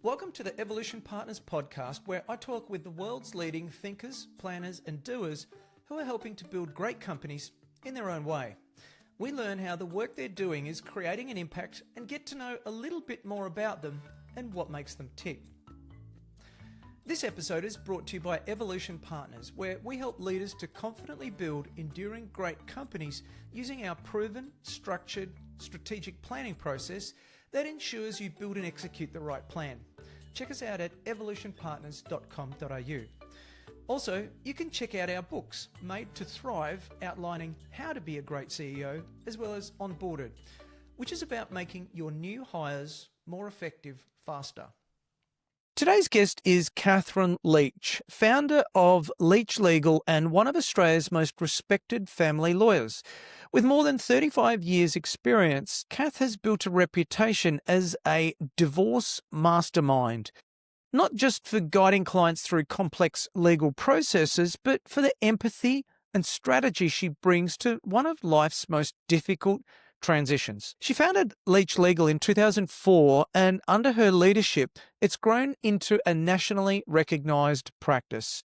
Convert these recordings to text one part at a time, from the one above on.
Welcome to the Evolution Partners podcast, where I talk with the world's leading thinkers, planners, and doers who are helping to build great companies in their own way. We learn how the work they're doing is creating an impact and get to know a little bit more about them and what makes them tick. This episode is brought to you by Evolution Partners, where we help leaders to confidently build enduring great companies using our proven, structured, strategic planning process that ensures you build and execute the right plan. Check us out at evolutionpartners.com.au. Also, you can check out our books, Made to Thrive, outlining how to be a great CEO, as well as Onboarded, which is about making your new hires more effective faster. Today's guest is Catherine Leach, founder of Leach Legal and one of Australia's most respected family lawyers. With more than 35 years' experience, Kath has built a reputation as a divorce mastermind, not just for guiding clients through complex legal processes, but for the empathy and strategy she brings to one of life's most difficult transitions. She founded Leach Legal in 2004, and under her leadership, it's grown into a nationally recognised practice.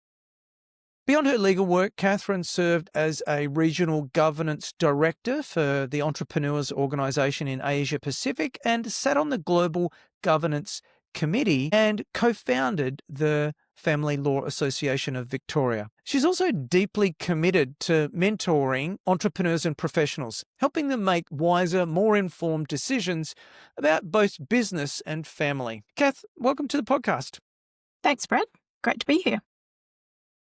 Beyond her legal work, Catherine served as a regional governance director for the Entrepreneurs Organisation in Asia Pacific and sat on the Global Governance Committee and co-founded the Family Law Association of Victoria. She's also deeply committed to mentoring entrepreneurs and professionals, helping them make wiser, more informed decisions about both business and family. Kath, welcome to the podcast. Thanks, Brad. Great to be here.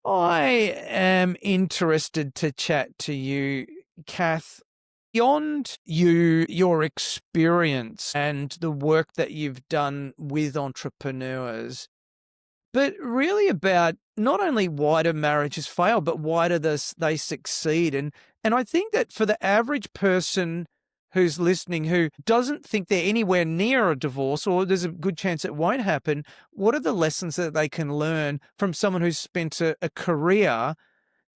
I am interested to chat to you, Kath, beyond your experience and the work that you've done with entrepreneurs, but really about not only why do marriages fail, but why do they succeed. And I think that for the average person who's listening who doesn't think they're anywhere near a divorce, or there's a good chance it won't happen, what are the lessons that they can learn from someone who's spent a career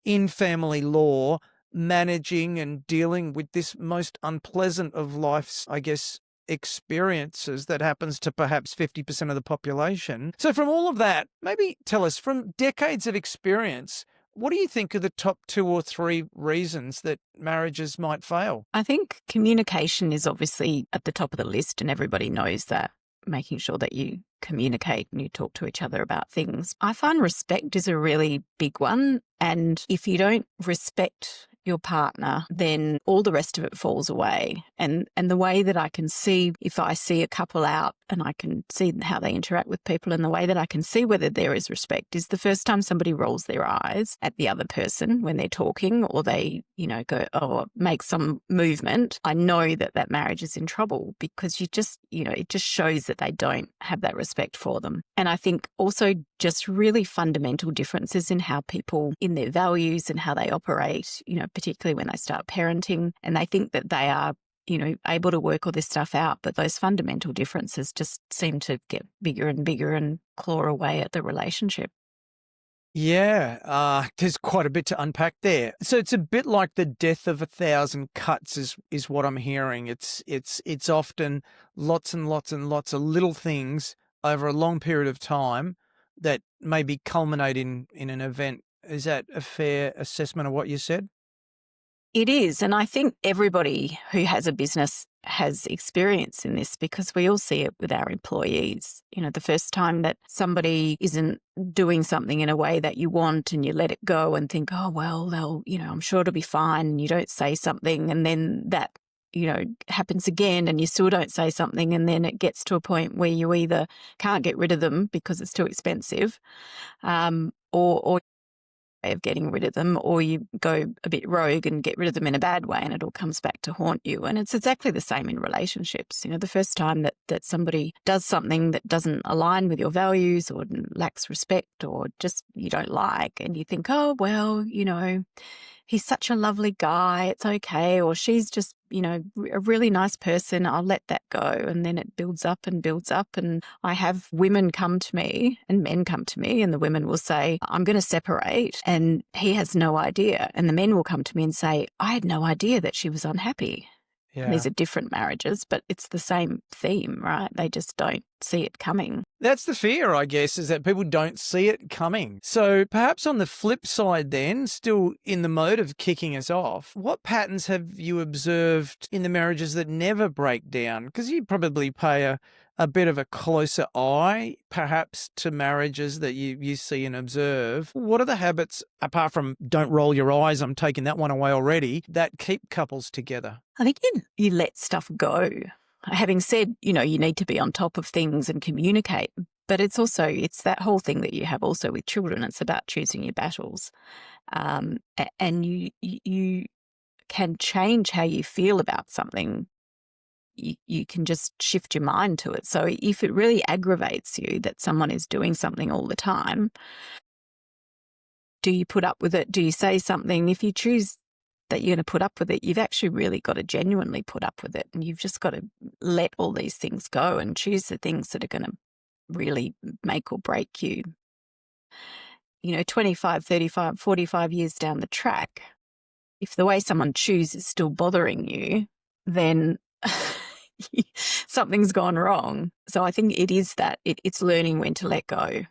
in family law, managing and dealing with this most unpleasant of life's, I guess, experiences that happens to perhaps 50% of the population? So from all of that, maybe tell us, from decades of experience, what do you think are the top 2 or 3 reasons that marriages might fail? I think communication is obviously at the top of the list, and everybody knows that. Making sure that you communicate and you talk to each other about things. I find respect is a really big one. And if you don't respect your partner, then all the rest of it falls away. And the way that I can see, if I see a couple out and I can see how they interact with people, and the way that I can see whether there is respect is the first time somebody rolls their eyes at the other person when they're talking, or they, go, or make some movement. I know that that marriage is in trouble, because it just shows that they don't have that respect for them. And I think also just really fundamental differences in how people, in their values and how they operate, particularly when they start parenting, and they think that they are, able to work all this stuff out, but those fundamental differences just seem to get bigger and bigger and claw away at the relationship. Yeah, there's quite a bit to unpack there. So it's a bit like the death of 1,000 cuts is what I'm hearing. It's often lots and lots and lots of little things over a long period of time that maybe culminate in an event. Is that a fair assessment of what you said? It is. And I think everybody who has a business has experience in this, because we all see it with our employees. The first time that somebody isn't doing something in a way that you want, and you let it go and think, oh, well, they'll, I'm sure it'll be fine. And you don't say something, and then that, happens again, and you still don't say something. And then it gets to a point where you either can't get rid of them because it's too expensive, or of getting rid of them, or you go a bit rogue and get rid of them in a bad way, and it all comes back to haunt you. And it's exactly the same in relationships. The first time that somebody does something that doesn't align with your values, or lacks respect, or just you don't like, and you think, oh, well, he's such a lovely guy, it's okay, or she's just, a really nice person, I'll let that go. And then it builds up and builds up. And I have women come to me and men come to me, and the women will say, I'm going to separate, and he has no idea. And the men will come to me and say, I had no idea that she was unhappy. And Yeah. these are different marriages, but it's the same theme, right? They just don't see it coming. That's the fear, I guess, is that people don't see it coming. So perhaps on the flip side then, still in the mode of kicking us off, what patterns have you observed in the marriages that never break down? Because you probably pay a bit of a closer eye, perhaps, to marriages that you see and observe. What are the habits, apart from don't roll your eyes, I'm taking that one away already, that keep couples together? I think you let stuff go. Having said, you need to be on top of things and communicate, but it's that whole thing that you have also with children. It's about choosing your battles. And you can change how you feel about something. You can just shift your mind to it. So if it really aggravates you that someone is doing something all the time, do you put up with it? Do you say something? If you choose that you're going to put up with it, you've actually really got to genuinely put up with it. And you've just got to let all these things go and choose the things that are going to really make or break you. 25, 35, 45 years down the track, if the way someone chews is still bothering you, then something's gone wrong. So I think it is that. It's learning when to let go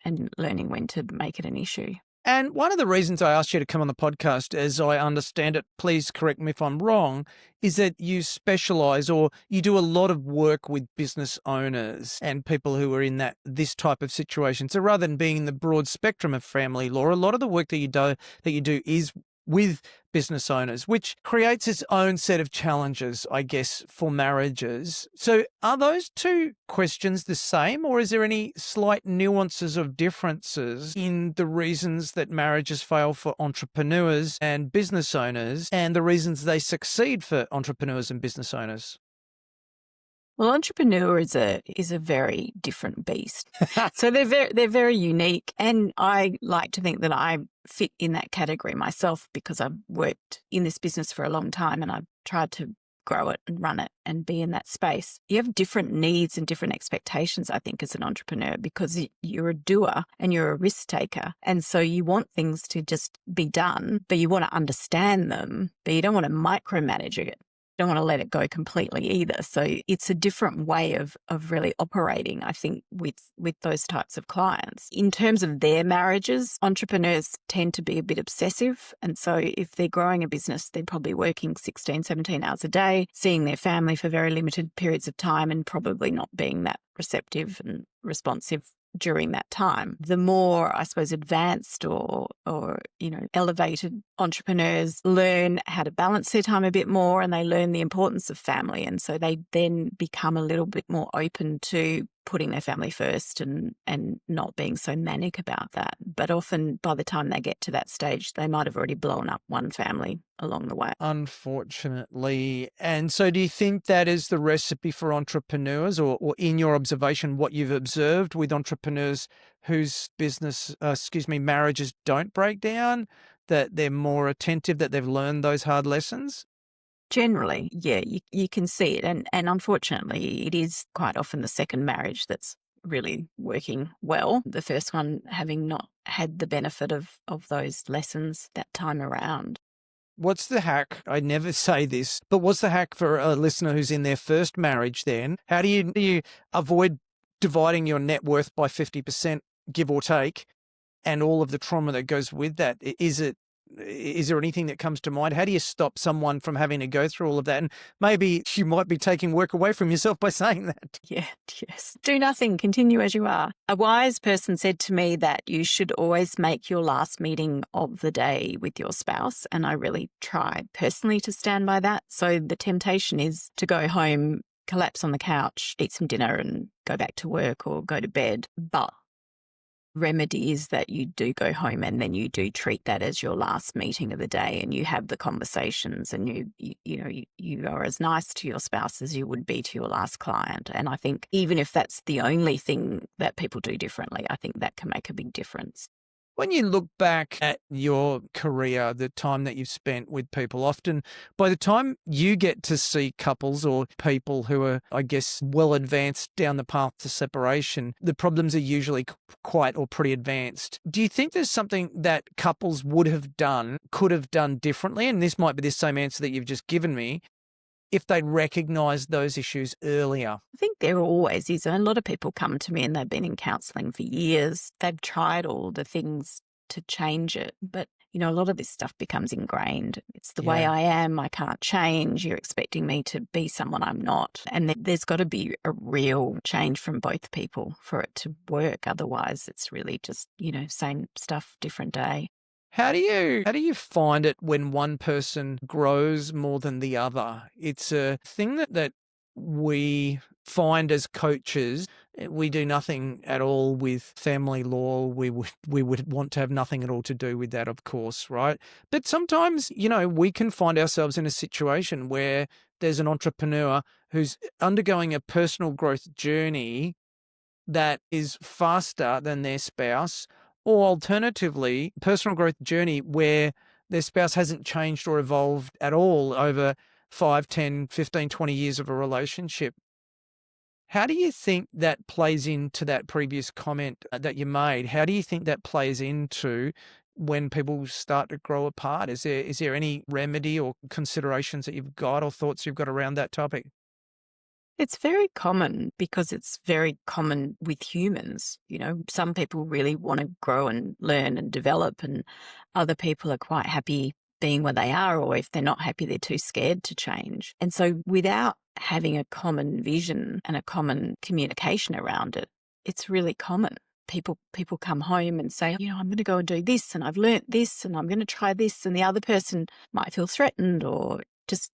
and learning when to make it an issue. And one of the reasons I asked you to come on the podcast, as I understand it, please correct me if I'm wrong, is that you specialise or you do a lot of work with business owners and people who are in this type of situation. So rather than being in the broad spectrum of family law, a lot of the work that you do is with business owners, which creates its own set of challenges, I guess, for marriages. So are those two questions the same, or is there any slight nuances of differences in the reasons that marriages fail for entrepreneurs and business owners and the reasons they succeed for entrepreneurs and business owners? Well, entrepreneur is a very different beast. So they're very unique, and I like to think that I fit in that category myself because I've worked in this business for a long time and I've tried to grow it and run it and be in that space. You have different needs and different expectations, I think, as an entrepreneur, because you're a doer and you're a risk taker. And so you want things to just be done, but you want to understand them, but you don't want to micromanage it. Don't want to let it go completely either. So it's a different way of really operating, I think, with those types of clients. In terms of their marriages, entrepreneurs tend to be a bit obsessive. And so if they're growing a business, they're probably working 16, 17 hours a day, seeing their family for very limited periods of time and probably not being that receptive and responsive during that time. The more, I suppose, advanced or elevated entrepreneurs learn how to balance their time a bit more, and they learn the importance of family. And so they then become a little bit more open to putting their family first and not being so manic about that. But often by the time they get to that stage, they might have already blown up one family along the way. Unfortunately. And so do you think that is the recipe for entrepreneurs, or in your observation, what you've observed with entrepreneurs whose marriages don't break down, that they're more attentive, that they've learned those hard lessons? Generally, yeah, you can see it. And unfortunately, it is quite often the second marriage that's really working well. The first one having not had the benefit of those lessons that time around. What's the hack? I never say this, but what's the hack for a listener who's in their first marriage then? How do you avoid dividing your net worth by 50%, give or take, and all of the trauma that goes with that? Is there anything that comes to mind? How do you stop someone from having to go through all of that? And maybe you might be taking work away from yourself by saying that. Yeah, yes. Do nothing. Continue as you are. A wise person said to me that you should always make your last meeting of the day with your spouse. And I really try personally to stand by that. So the temptation is to go home, collapse on the couch, eat some dinner and go back to work or go to bed. But remedy is that you do go home and then you do treat that as your last meeting of the day, and you have the conversations, and you are as nice to your spouse as you would be to your last client. And I think even if that's the only thing that people do differently, I think that can make a big difference. When you look back at your career, the time that you've spent with people, often by the time you get to see couples or people who are, I guess, well advanced down the path to separation, the problems are usually quite or pretty advanced. Do you think there's something that couples could have done differently? And this might be the same answer that you've just given me. if they'd recognised those issues earlier? I think there always is. And a lot of people come to me and they've been in counselling for years. They've tried all the things to change it, but a lot of this stuff becomes ingrained. It's the way I am. I can't change. You're expecting me to be someone I'm not. And there's got to be a real change from both people for it to work. Otherwise, it's really just, same stuff, different day. How do you find it when one person grows more than the other? It's a thing that we find as coaches. We do nothing at all with family law. We would want to have nothing at all to do with that, of course, right? But sometimes, we can find ourselves in a situation where there's an entrepreneur who's undergoing a personal growth journey that is faster than their spouse, or alternatively, personal growth journey where their spouse hasn't changed or evolved at all over 5, 10, 15, 20 years of a relationship. How do you think that plays into that previous comment that you made? How do you think that plays into when people start to grow apart? Is there any remedy or considerations that you've got or thoughts you've got around that topic? It's very common because it's very common with humans. Some people really want to grow and learn and develop, and other people are quite happy being where they are, or if they're not happy, they're too scared to change. And so without having a common vision and a common communication around it, it's really common. People come home and say, I'm going to go and do this, and I've learnt this, and I'm going to try this, and the other person might feel threatened or just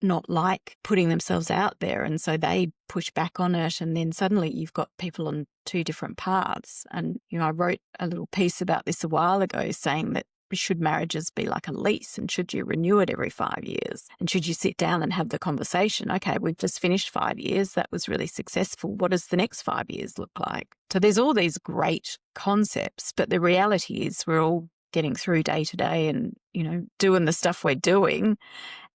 not like putting themselves out there, and so they push back on it, and then suddenly you've got people on two different paths. And I wrote a little piece about this a while ago saying that should marriages be like a lease, and should you renew it every 5 years, and should you sit down and have the conversation, okay, we've just finished 5 years, that was really successful, what does the next 5 years look like? So there's all these great concepts, but the reality is we're all getting through day to day and doing the stuff we're doing.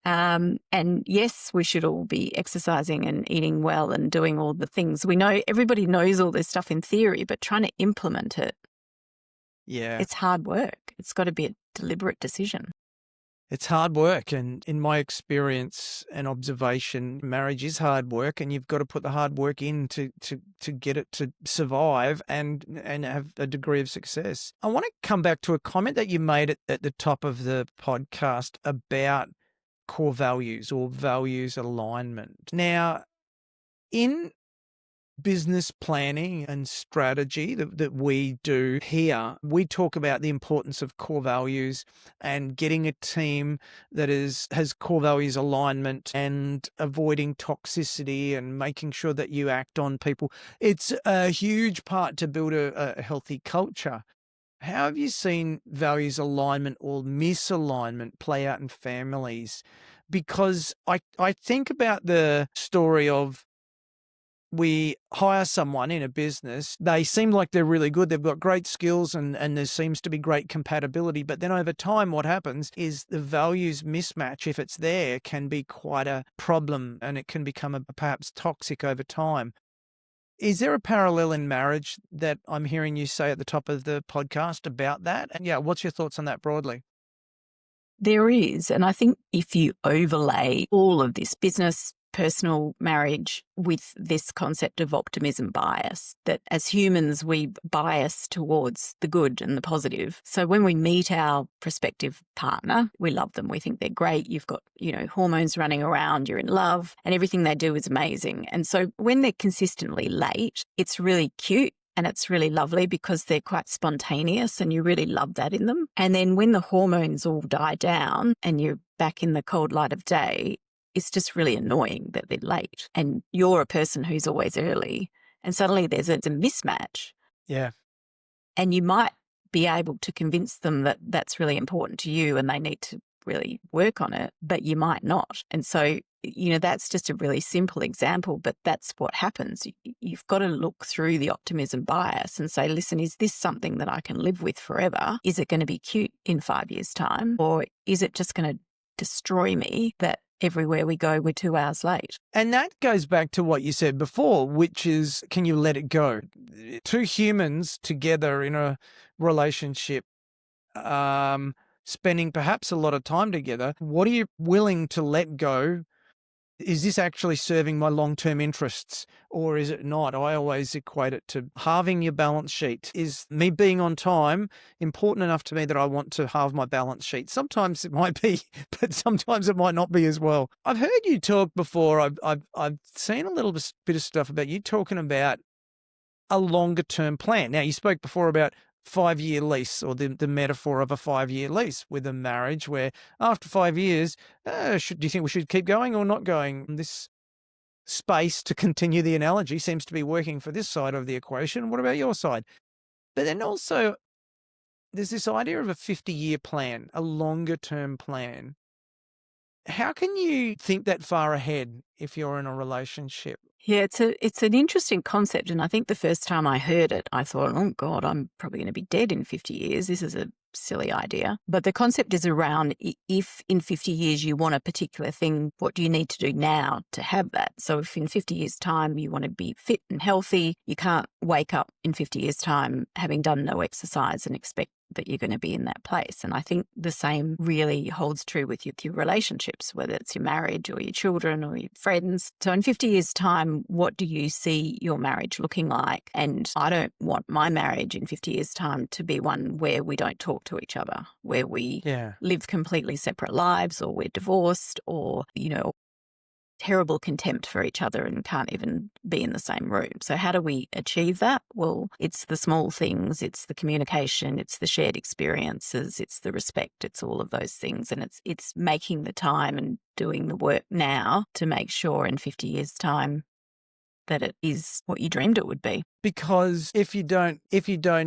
And yes, we should all be exercising and eating well and doing all the things. We know everybody knows all this stuff in theory, but trying to implement it, it's hard work. It's got to be a deliberate decision. It's hard work. And in my experience and observation, marriage is hard work, and you've got to put the hard work in to get it to survive and have a degree of success. I want to come back to a comment that you made at the top of the podcast about core values or values alignment. Now, in business planning and strategy that we do here, we talk about the importance of core values and getting a team that has core values alignment and avoiding toxicity and making sure that you act on people. It's a huge part to build a healthy culture. How have you seen values alignment or misalignment play out in families? Because I think about the story of we hire someone in a business, they seem like they're really good, they've got great skills and there seems to be great compatibility. But then over time, what happens is the values mismatch, if it's there, can be quite a problem, and it can become perhaps toxic over time. Is there a parallel in marriage that I'm hearing you say at the top of the podcast about that? And what's your thoughts on that broadly? There is. And I think if you overlay all of this business, personal, marriage with this concept of optimism bias, that as humans, we bias towards the good and the positive. So when we meet our prospective partner, we love them. We think they're great. You've got, hormones running around, you're in love, and everything they do is amazing. And so when they're consistently late, it's really cute. And it's really lovely because they're quite spontaneous and you really love that in them. And then when the hormones all die down and you're back in the cold light of day, it's just really annoying that they're late. And you're a person who's always early. And suddenly there's a mismatch. Yeah. And you might be able to convince them that that's really important to you and they need to really work on it, but you might not. And so that's just a really simple example, but that's what happens. You've got to look through the optimism bias and say, listen, is this something that I can live with forever? Is it going to be cute in 5 years' time? Or is it just going to destroy me that everywhere we go, we're 2 hours late? And that goes back to what you said before, which is, can you let it go? Two humans together in a relationship, spending perhaps a lot of time together, what are you willing to let go is this actually serving my long-term interests or is it not? I always equate it to halving your balance sheet. Is me being on time important enough to me that I want to halve my balance sheet? Sometimes it might be, but sometimes it might not be as well. I've heard you talk before. I've seen a little bit of stuff about you talking about a longer term plan. Now, you spoke before about 5-year lease, or the metaphor of a 5-year lease with a marriage where after 5 years, do you think we should keep going or not going? This space, to continue the analogy, seems to be working for this side of the equation. What about your side? But then also there's this idea of a 50-year plan, a longer term plan. How can you think that far ahead if you're in a relationship? Yeah, it's an interesting concept. And I think the first time I heard it, I thought, oh God, I'm probably going to be dead in 50 years. This is a silly idea. But the concept is around if in 50 years you want a particular thing, what do you need to do now to have that? So if in 50 years' time you want to be fit and healthy, you can't wake up in 50 years' time having done no exercise and expect that you're going to be in that place. And I think the same really holds true with your relationships, whether it's your marriage or your children or your friends. So in 50 years' time, what do you see your marriage looking like? And I don't want my marriage in 50 years' time to be one where we don't talk to each other, where we live completely separate lives, or we're divorced, or, terrible contempt for each other and can't even be in the same room. So how do we achieve that? Well, it's the small things, it's the communication, it's the shared experiences, it's the respect, it's all of those things. And it's making the time and doing the work now to make sure in 50 years' time that it is what you dreamed it would be. Because if you don't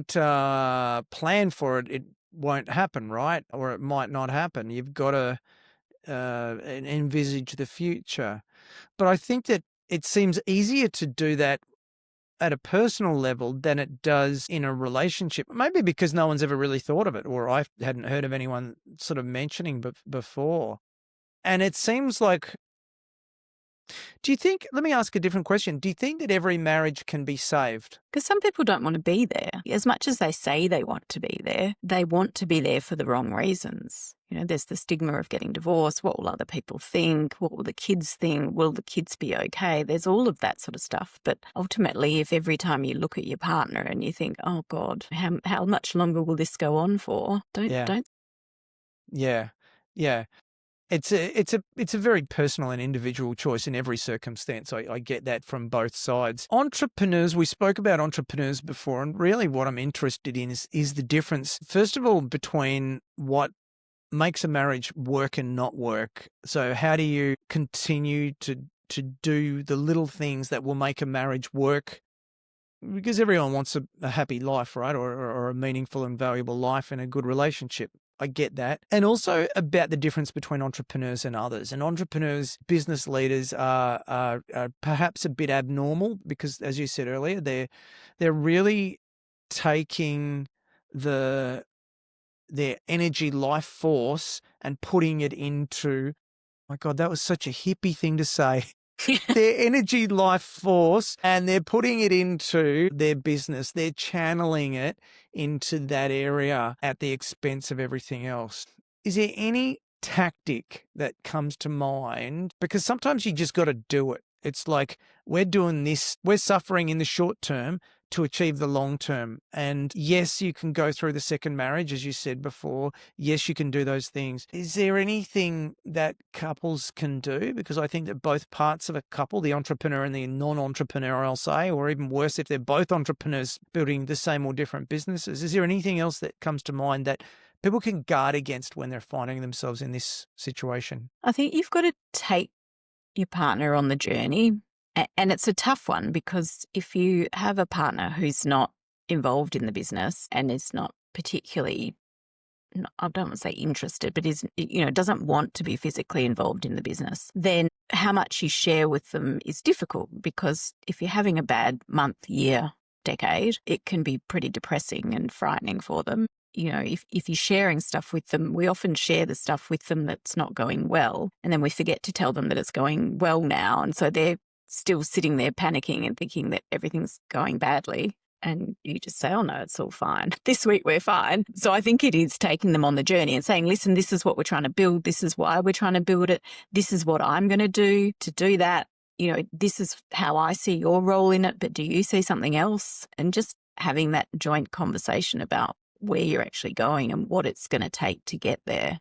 plan for it, it won't happen, right? Or it might not happen. You've got to envisage the future. But I think that it seems easier to do that at a personal level than it does in a relationship. Maybe because no one's ever really thought of it, or I hadn't heard of anyone sort of mentioning before. And it seems like, let me ask a different question. Do you think that every marriage can be saved? Because some people don't want to be there. As much as they say they want to be there, they want to be there for the wrong reasons. There's the stigma of getting divorced. What will other people think? What will the kids think? Will the kids be okay? There's all of that sort of stuff. But ultimately, if every time you look at your partner and you think, oh God, how much longer will this go on for? Don't. Yeah. It's a very personal and individual choice in every circumstance. I get that from both sides. Entrepreneurs, we spoke about entrepreneurs before, and really what I'm interested in is the difference, first of all, between what makes a marriage work and not work. So how do you continue to do the little things that will make a marriage work? Because everyone wants a happy life, right? Or a meaningful and valuable life in a good relationship. I get that. And also about the difference between entrepreneurs and others. And entrepreneurs, business leaders are perhaps a bit abnormal because, as you said earlier, they're really taking their energy, life force, and putting it into, my God, that was such a hippie thing to say. Their energy, life force, and they're putting it into their business. They're channeling it into that area at the expense of everything else. Is there any tactic that comes to mind? Because sometimes you just got to do it. It's like, we're doing this, we're suffering in the short term to achieve the long term. And yes, you can go through the second marriage, as you said before. Yes, you can do those things. Is there anything that couples can do? Because I think that both parts of a couple, the entrepreneur and the non-entrepreneur, I'll say, or even worse, if they're both entrepreneurs building the same or different businesses, is there anything else that comes to mind that people can guard against when they're finding themselves in this situation? I think you've got to take your partner on the journey. And it's a tough one because if you have a partner who's not involved in the business and is not particularly, I don't want to say interested, but doesn't want to be physically involved in the business, then how much you share with them is difficult, because if you're having a bad month, year, decade, it can be pretty depressing and frightening for them. If you're sharing stuff with them, we often share the stuff with them that's not going well, and then we forget to tell them that it's going well now. And so they're still sitting there panicking and thinking that everything's going badly. and you just say, oh no, it's all fine. This week we're fine. So I think it is taking them on the journey and saying, listen, this is what we're trying to build. This is why we're trying to build it. This is what I'm going to do that. This is how I see your role in it, but do you see something else? And just having that joint conversation about where you're actually going and what it's going to take to get there.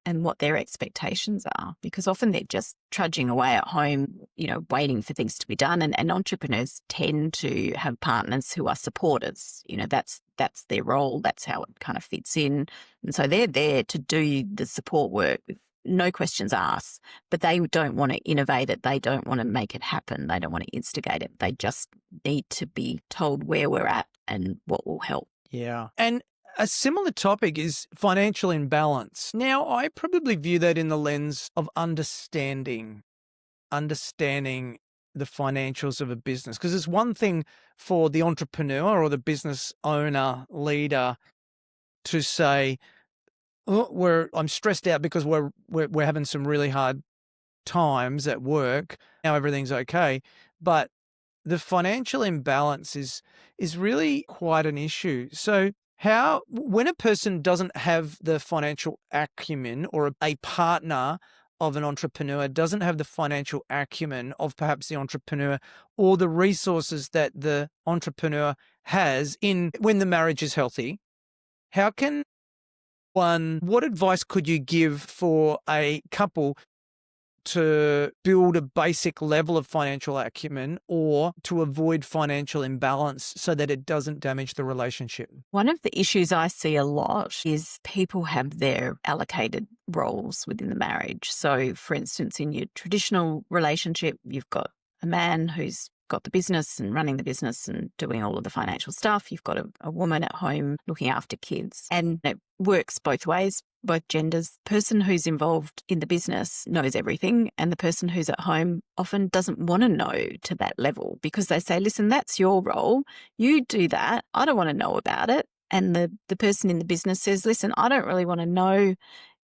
And what their expectations are, because often they're just trudging away at home, waiting for things to be done. And entrepreneurs tend to have partners who are supporters. That's their role. That's how it kind of fits in. And so they're there to do the support work with no questions asked, but they don't want to innovate it. They don't want to make it happen. They don't want to instigate it. They just need to be told where we're at and what will help. Yeah. And a similar topic is financial imbalance. Now, I probably view that in the lens of understanding the financials of a business, because it's one thing for the entrepreneur or the business owner, leader to say, oh, I'm stressed out because we're having some really hard times at work. Now everything's okay, but the financial imbalance is really quite an issue. So when a person doesn't have the financial acumen, or a partner of an entrepreneur doesn't have the financial acumen of perhaps the entrepreneur, or the resources that the entrepreneur has when the marriage is healthy, what advice could you give for a couple to build a basic level of financial acumen, or to avoid financial imbalance so that it doesn't damage the relationship? One of the issues I see a lot is people have their allocated roles within the marriage. So, for instance, in your traditional relationship, you've got a man who's got the business and running the business and doing all of the financial stuff. You've got a woman at home looking after kids. And it works both ways, both genders. The person who's involved in the business knows everything, and the person who's at home often doesn't want to know to that level, because they say, listen, that's your role. You do that. I don't want to know about it. And the person in the business says, listen, I don't really want to know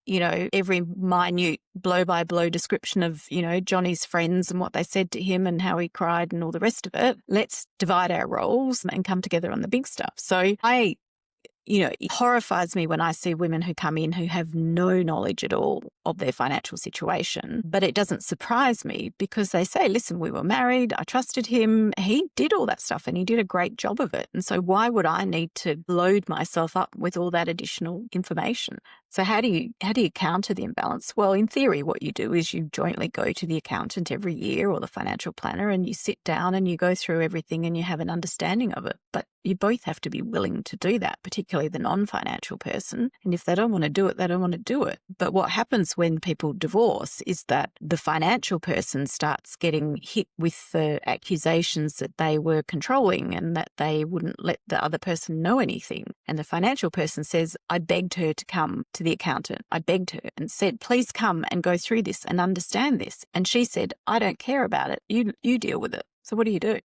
every minute blow-by-blow description of, Johnny's friends and what they said to him and how he cried and all the rest of it. Let's divide our roles and come together on the big stuff. So it horrifies me when I see women who come in who have no knowledge at all of their financial situation. But it doesn't surprise me, because they say, listen, we were married, I trusted him, he did all that stuff and he did a great job of it. And so why would I need to load myself up with all that additional information? So how do you counter the imbalance? Well, in theory, what you do is you jointly go to the accountant every year, or the financial planner, and you sit down and you go through everything and you have an understanding of it. But you both have to be willing to do that, particularly the non-financial person. And if they don't want to do it, they don't want to do it. But what happens when people divorce is that the financial person starts getting hit with the accusations that they were controlling and that they wouldn't let the other person know anything. And the financial person says, I begged her to come to the accountant. I begged her and said, please come and go through this and understand this. And she said, I don't care about it. You deal with it. So what do you do?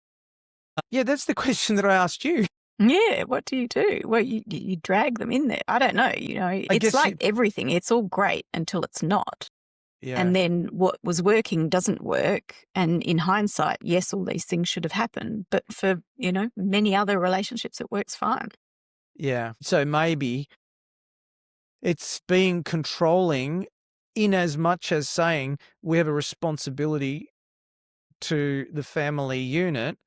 Yeah, that's the question that I asked you. Yeah, what do you do? Well, you drag them in there. I don't know. It's like everything. It's all great until it's not. Yeah. And then what was working doesn't work. And in hindsight, yes, all these things should have happened. But for, many other relationships, it works fine. Yeah. So maybe it's being controlling, in as much as saying we have a responsibility to the family unit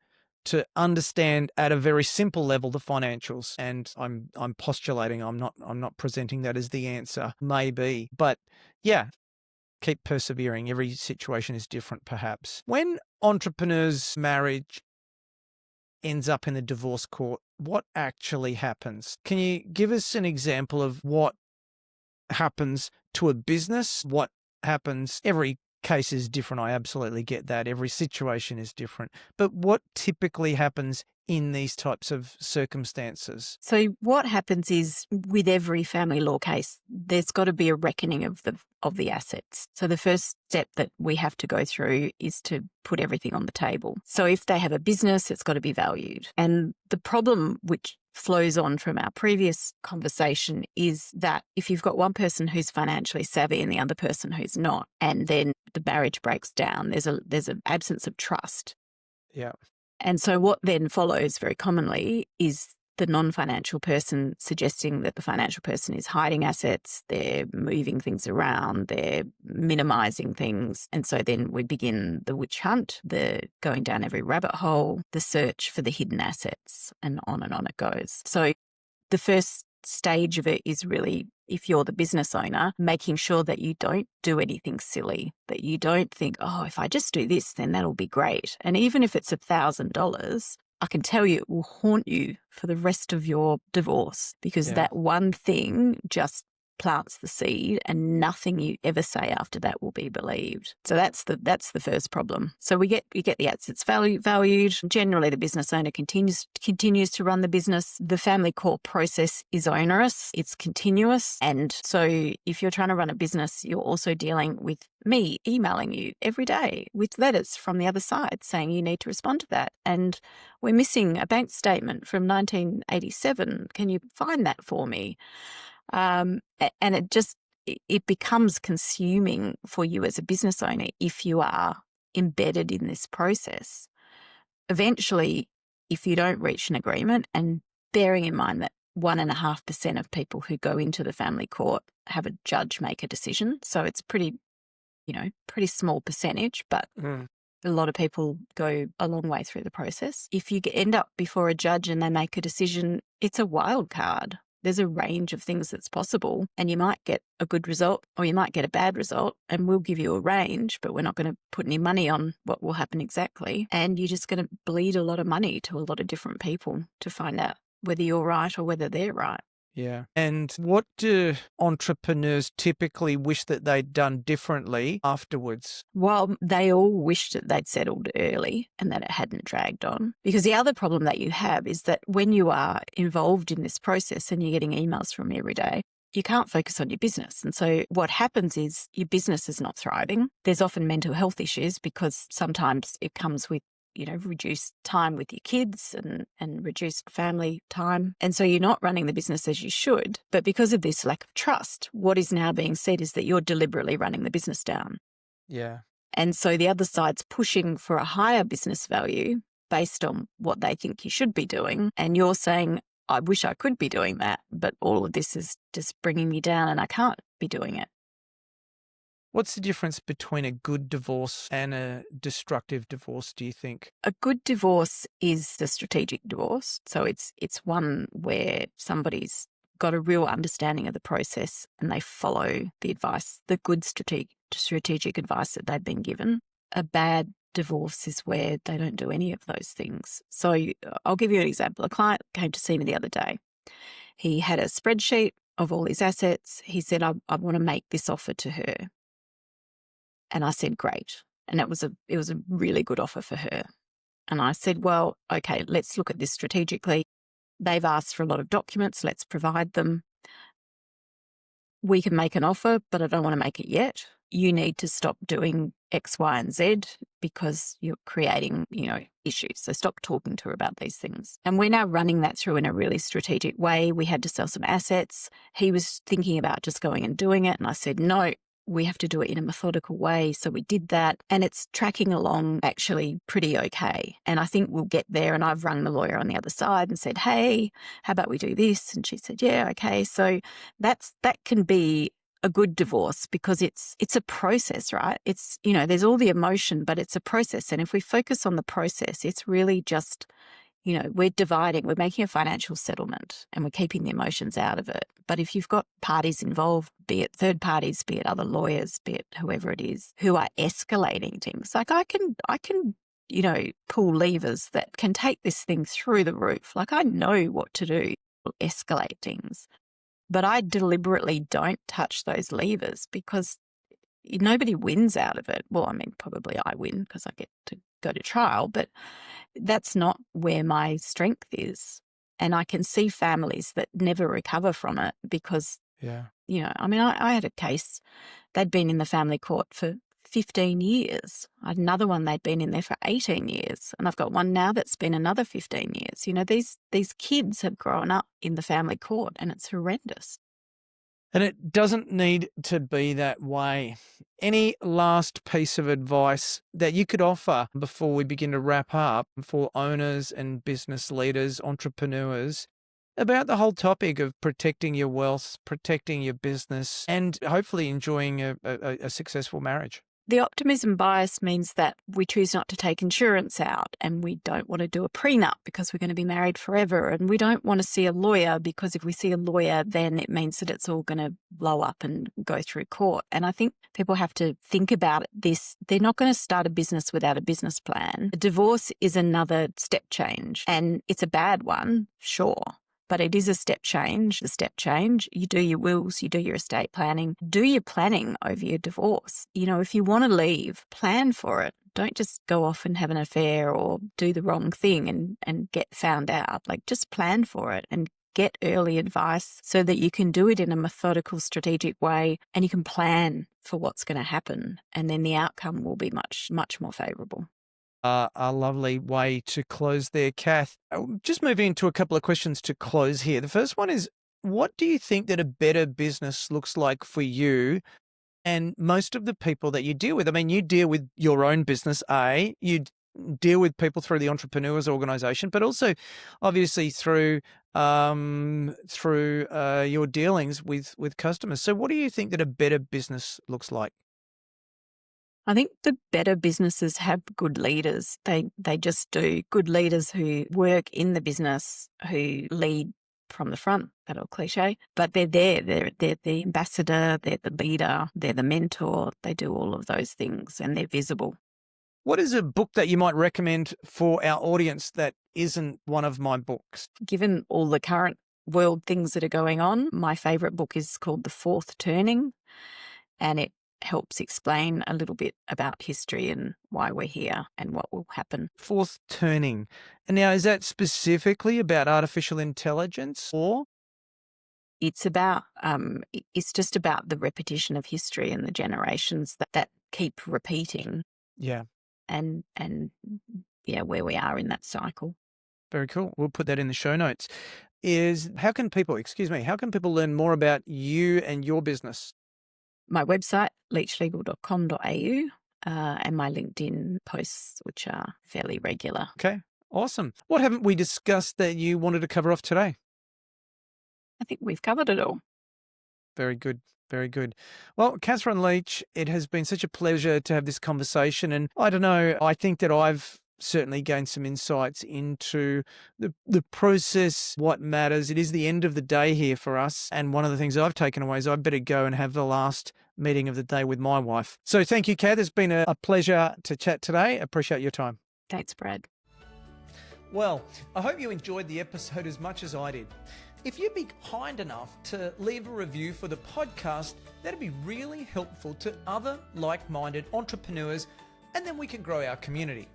to understand at a very simple level the financials. And I'm postulating, I'm not presenting that as the answer, maybe. But yeah, keep persevering. Every situation is different, perhaps. When entrepreneurs' marriage ends up in the divorce court, what actually happens? Can you give us an example of what happens to a business? What happens? Every case is different. I absolutely get that. Every situation is different. But what typically happens in these types of circumstances? So what happens is, with every family law case, there's got to be a reckoning of the assets. So the first step that we have to go through is to put everything on the table. So if they have a business, it's got to be valued. And the problem which flows on from our previous conversation is that if you've got one person who's financially savvy and the other person who's not, and then the marriage breaks down, there's an absence of trust. Yeah. And so what then follows very commonly is the non-financial person suggesting that the financial person is hiding assets, they're moving things around, they're minimising things. And so then we begin the witch hunt, the going down every rabbit hole, the search for the hidden assets, and on it goes. So the first stage of it is really, if you're the business owner, making sure that you don't do anything silly, that you don't think, oh, if I just do this, then that'll be great. And even if it's $1,000, I can tell you it will haunt you for the rest of your divorce, because that one thing just plants the seed and nothing you ever say after that will be believed. So that's the first problem. So we get the assets valued. Generally, the business owner continues to run the business. The family court process is onerous. It's continuous. And so if you're trying to run a business, you're also dealing with me emailing you every day with letters from the other side saying you need to respond to that. And we're missing a bank statement from 1987. Can you find that for me? And it becomes consuming for you as a business owner if you are embedded in this process. Eventually, if you don't reach an agreement, and bearing in mind that 1.5% of people who go into the family court have a judge make a decision, so it's pretty small percentage, but a lot of people go a long way through the process. If you end up before a judge and they make a decision, it's a wild card. There's a range of things that's possible, and you might get a good result or you might get a bad result, and we'll give you a range, but we're not going to put any money on what will happen exactly. And you're just going to bleed a lot of money to a lot of different people to find out whether you're right or whether they're right. Yeah. And what do entrepreneurs typically wish that they'd done differently afterwards? Well, they all wish that they'd settled early and that it hadn't dragged on. Because the other problem that you have is that when you are involved in this process and you're getting emails from me every day, you can't focus on your business. And so what happens is your business is not thriving. There's often mental health issues because sometimes it comes with reduced time with your kids and reduced family time. And so you're not running the business as you should. But because of this lack of trust, what is now being said is that you're deliberately running the business down. Yeah. And so the other side's pushing for a higher business value based on what they think you should be doing. And you're saying, I wish I could be doing that, but all of this is just bringing me down and I can't be doing it. What's the difference between a good divorce and a destructive divorce, do you think? A good divorce is the strategic divorce. So it's one where somebody's got a real understanding of the process and they follow the advice, the good strategic advice that they've been given. A bad divorce is where they don't do any of those things. So I'll give you an example. A client came to see me the other day. He had a spreadsheet of all his assets. He said, I want to make this offer to her. And I said, great. And it was a really good offer for her. And I said, well, okay, let's look at this strategically. They've asked for a lot of documents. Let's provide them. We can make an offer, but I don't want to make it yet. You need to stop doing X, Y, and Z because you're creating, issues. So stop talking to her about these things. And we're now running that through in a really strategic way. We had to sell some assets. He was thinking about just going and doing it. And I said, no, we have to do it in a methodical way. So we did that, and it's tracking along actually pretty okay. And I think we'll get there. And I've rung the lawyer on the other side and said, hey, how about we do this? And she said, yeah, okay. So that can be a good divorce because it's a process, right? It's, there's all the emotion, but it's a process. And if we focus on the process, it's really just, we're making a financial settlement and we're keeping the emotions out of it. But if you've got parties involved, be it third parties, be it other lawyers, be it whoever it is, who are escalating things, like I can, pull levers that can take this thing through the roof. Like I know what to do, escalate things. But I deliberately don't touch those levers because nobody wins out of it. Well, I mean, probably I win because I get to go to trial, but that's not where my strength is. And I can see families that never recover from it because, I had a case, they'd been in the family court for 15 years. I had another one, they'd been in there for 18 years. And I've got one now that's been another 15 years. These kids have grown up in the family court and it's horrendous. And it doesn't need to be that way. Any last piece of advice that you could offer before we begin to wrap up for owners and business leaders, entrepreneurs, about the whole topic of protecting your wealth, protecting your business, and hopefully enjoying a successful marriage? The optimism bias means that we choose not to take insurance out, and we don't want to do a prenup because we're going to be married forever, and we don't want to see a lawyer because if we see a lawyer, then it means that it's all going to blow up and go through court. And I think people have to think about this. They're not going to start a business without a business plan. A divorce is another step change, and it's a bad one, sure. But it is a step change. The step change, you do your wills, you do your estate planning, do your planning over your divorce. You know, if you want to leave, plan for it. Don't just go off and have an affair or do the wrong thing and get found out. Like, just plan for it and get early advice so that you can do it in a methodical, strategic way and you can plan for what's going to happen. And then the outcome will be much, much more favourable. A lovely way to close there, Kath. Just moving into a couple of questions to close here. The first one is, what do you think that a better business looks like for you and most of the people that you deal with? I mean, you deal with your own business, you deal with people through the Entrepreneurs Organisation, but also obviously through your dealings with customers. So what do you think that a better business looks like? I think the better businesses have good leaders. They just do. Good leaders who work in the business, who lead from the front, that old cliche, but they're there. They're the ambassador, they're the leader, they're the mentor. They do all of those things and they're visible. What is a book that you might recommend for our audience that isn't one of my books? Given all the current world things that are going on, my favourite book is called The Fourth Turning, and it helps explain a little bit about history and why we're here and what will happen. Fourth Turning. And now, is that specifically about artificial intelligence or? It's about, it's just about the repetition of history and the generations that keep repeating. Yeah. And yeah, where we are in that cycle. Very cool. We'll put that in the show notes. How can people learn more about you and your business? My website, leachlegal.com.au, and my LinkedIn posts, which are fairly regular. Okay, awesome. What haven't we discussed that you wanted to cover off today? I think we've covered it all. Very good. Very good. Well, Catherine Leach, it has been such a pleasure to have this conversation. And I don't know, I think that I've certainly gained some insights into the process, what matters. It is the end of the day here for us. And one of the things I've taken away is I better go and have the last meeting of the day with my wife. So thank you, Kath. It's been a pleasure to chat today. Appreciate your time. Thanks, Brad. Well, I hope you enjoyed the episode as much as I did. If you'd be kind enough to leave a review for the podcast, that'd be really helpful to other like-minded entrepreneurs, and then we can grow our community.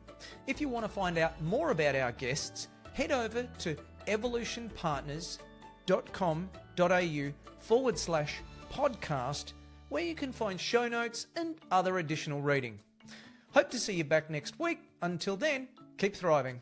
If you want to find out more about our guests, head over to evolutionpartners.com.au/podcast, where you can find show notes and other additional reading. Hope to see you back next week. Until then, keep thriving.